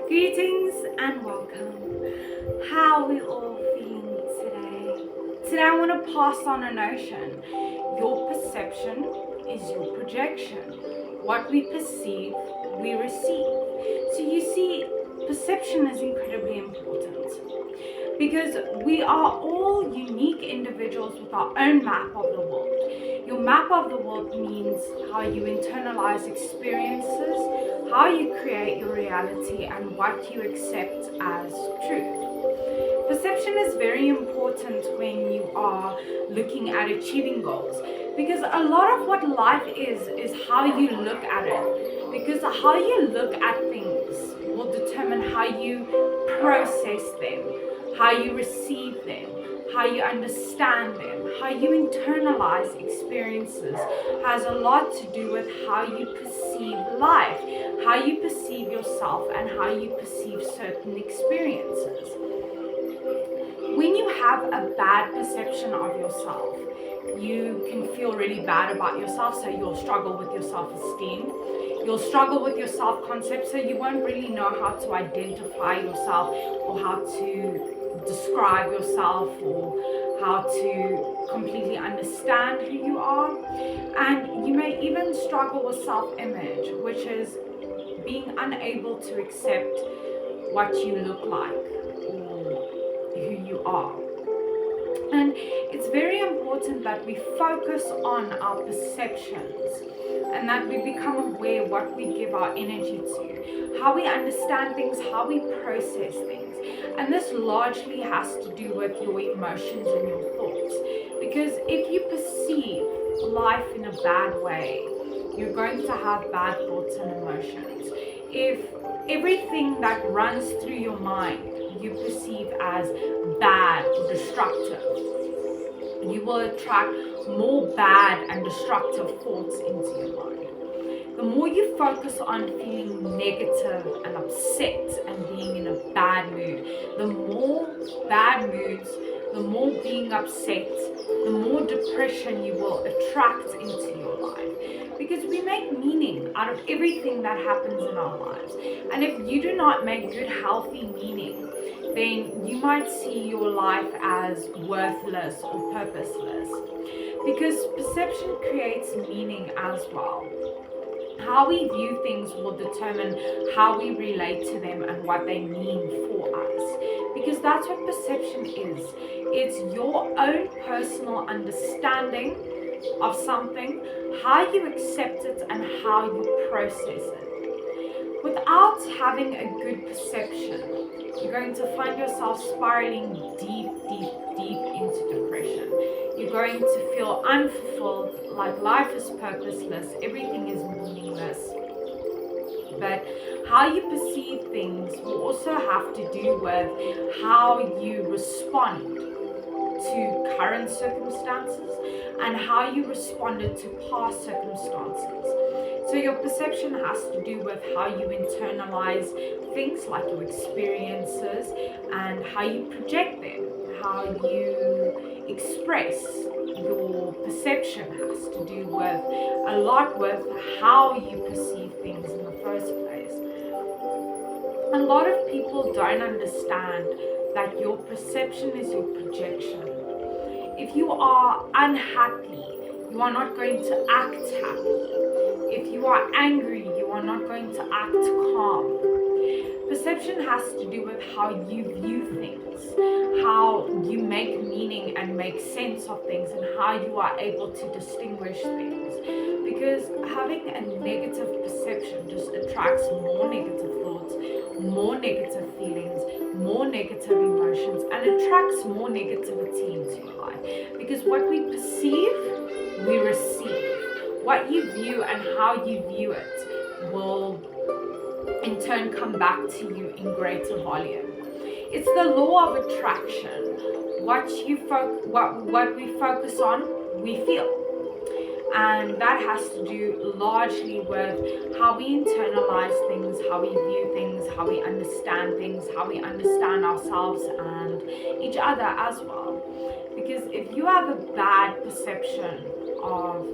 Greetings and welcome. How are we all feeling today? Today I want to pass on a notion. Your perception is your projection. What we perceive, we receive. So you see, perception is incredibly important because we are all unique individuals with our own map of the world. Your map of the world means how you internalize experiences, how you create your reality, and what you accept as truth. Perception is very important when you are looking at achieving goals because a lot of what life is how you look at it. Because how you look at things will determine how you process them, how you receive them, how you understand them, how you internalize experiences has a lot to do with how you perceive life, how you perceive yourself, and how you perceive certain experiences. When you have a bad perception of yourself, you can feel really bad about yourself, so you'll struggle with your self-esteem. You'll struggle with your self-concept, so you won't really know how to identify yourself or how to describe yourself or how to completely understand who you are. And you may even struggle with self-image, which is being unable to accept what you look like or who you are. And it's very important that we focus on our perceptions and that we become aware what we give our energy to, how we understand things, how we process things. And this largely has to do with your emotions and your thoughts. Because if you perceive life in a bad way, you're going to have bad thoughts and emotions. If everything that runs through your mind you perceive as bad or destructive, you will attract more bad and destructive thoughts into your mind. The more you focus on feeling negative and upset and being in a bad mood, the more bad moods, the more being upset, the more depression you will attract into your life. Because we make meaning out of everything that happens in our lives. And if you do not make good, healthy meaning, then you might see your life as worthless or purposeless. Because perception creates meaning as well. How we view things will determine how we relate to them and what they mean for us. Because that's what perception is. It's your own personal understanding of something, how you accept it, and how you process it. Without having a good perception, you're going to find yourself spiraling deep into depression. You're going to feel unfulfilled, like life is purposeless, everything is meaningless. But how you perceive things will also have to do with how you respond to current circumstances and how you responded to past circumstances. So your perception has to do with how you internalize things like your experiences and how you project them, how you express. Your perception has to do with a lot with how you perceive things in the first place. A lot of people don't understand that your perception is your projection. If you are unhappy, you are not going to act happy. If you are angry, you are not going to act calm. Perception has to do with how you view things, how you make meaning and make sense of things, and how you are able to distinguish things. Because having a negative perception just attracts more negative thoughts, more negative feelings, more negative emotions, and attracts more negativity into your life. Because what we perceive, we receive. What you view and how you view it will in turn come back to you in greater volume. It's the law of attraction. What we focus on, we feel. And that has to do largely with how we internalize things, how we view things, how we understand things, how we understand ourselves and each other as well. Because if you have a bad perception of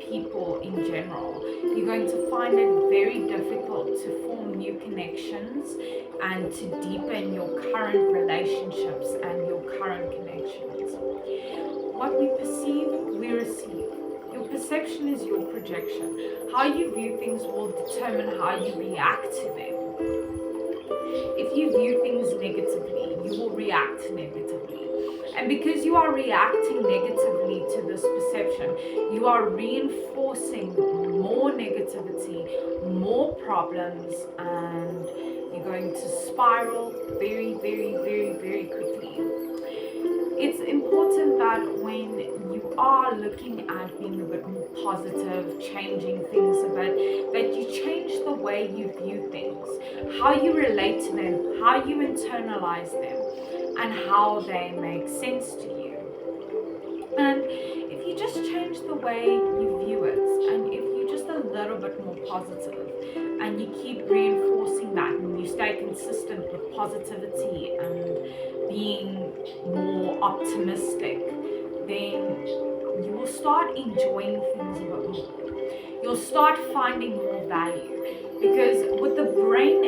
people in general, you're going to find it very difficult to form new connections and to deepen your current relationships and your current connections. What we perceive, we receive. Your perception is your projection. How you view things will determine how you react to them. If you view things negatively, you will react negatively. And because you are reacting negatively to this perception, you are reinforcing more negativity, more problems, and you're going to spiral very, very, very, very quickly. It's important that when you are looking at being a bit more positive, changing things a bit, that you change the way you view things, how you relate to them, how you internalize them, and how they make sense to you. And if you just change the way you view it, and if you're just a little bit more positive, and you keep reinforcing that, and you stay consistent with positivity and being more optimistic, then you will start enjoying things a bit more. You'll start finding more value, because with the brain,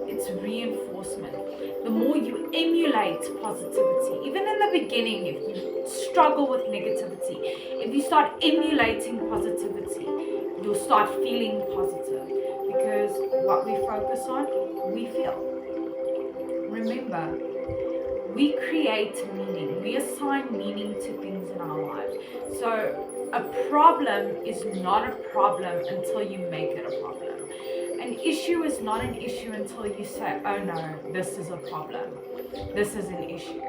it's reinforcement. The more you emulate positivity, even in the beginning, if you struggle with negativity, if you start emulating positivity, you'll start feeling positive, because what we focus on, we feel. Remember, we create meaning. We assign meaning to things in our lives. So a problem is not a problem until you make it a problem. An issue is not an issue until you say, oh no, this is a problem. This is an issue.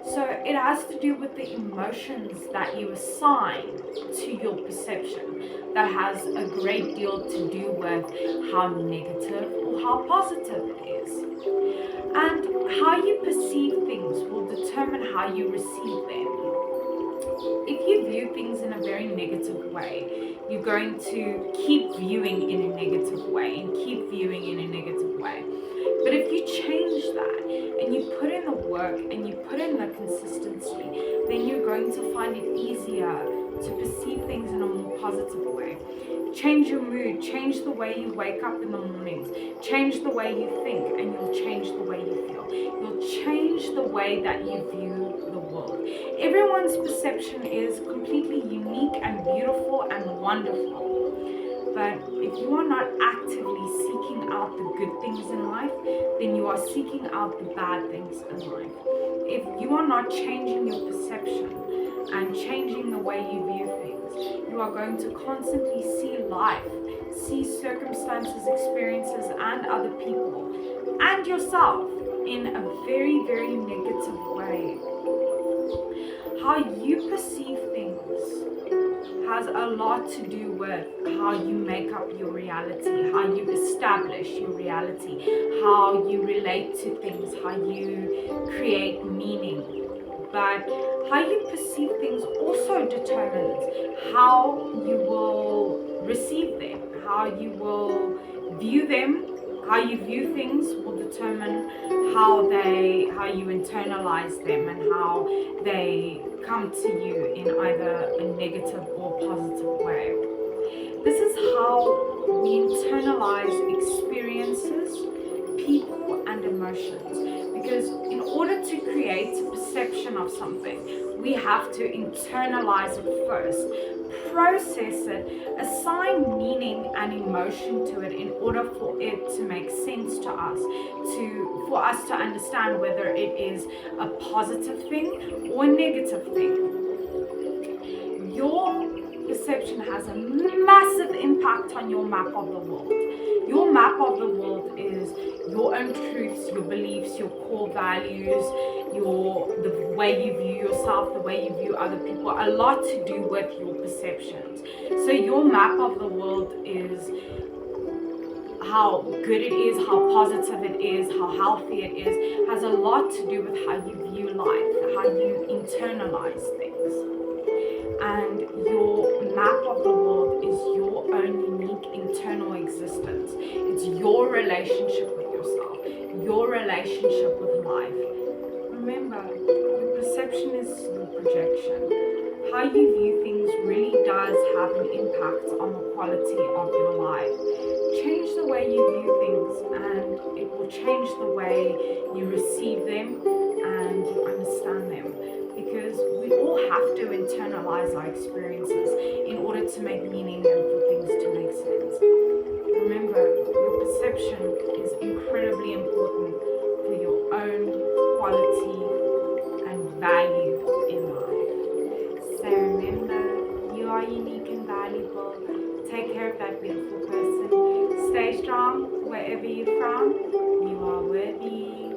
So it has to do with the emotions that you assign to your perception. That has a great deal to do with how negative or how positive it is. And how you perceive things will determine how you receive them. If you view things in a very negative way, you're going to keep viewing in a negative way and keep viewing in a negative way. But if you change that and you put in the work and you put in the consistency, then you're going to find it easier to perceive things in a more positive way. Change your mood, change the way you wake up in the mornings, change the way you think, and you'll change the way you feel. You'll change the way that you view the world. Everyone's perception is completely unique and beautiful and wonderful. But if you are not actively seeking out the good things in life, then you are seeking out the bad things in life. If you are not changing your perception and changing the way you view things, you are going to constantly see life, see circumstances, experiences, and other people, and yourself in a very, very negative way. How you perceive things has a lot to do with how you make up your reality, how you establish your reality, how you relate to things, how you create meaning. But how you perceive things also determines how you will receive them, how you will view them. How you view things will determine how you internalize them and how they come to you in either a negative or positive way. This is how we internalize experiences, people, and emotions. Because in order to create a perception of something, we have to internalize it first, process it, assign meaning and emotion to it in order for it to make sense to us, for us to understand whether it is a positive thing or a negative thing. Your perception has a massive impact on your map of the world. Your map of the world is your own truths, your beliefs, your core values, the way you view yourself, the way you view other people, a lot to do with your perceptions. So your map of the world is how good it is, how positive it is, how healthy it is, has a lot to do with how you view life, how you internalize things. And your map of the world is your own unique internal existence. It's your relationship with yourself, your relationship with life. Remember, your perception is your projection. How you view things really does have an impact on the quality of your life. Change the way you view things, and it will change the way you receive them and you understand them. Because we all have to internalize our experiences in order to make meaning and for things to make sense. Remember, your perception is incredibly important for your own quality and value in life. So remember, you are unique and valuable. Take care of that beautiful person. Stay strong wherever you're from. You are worthy.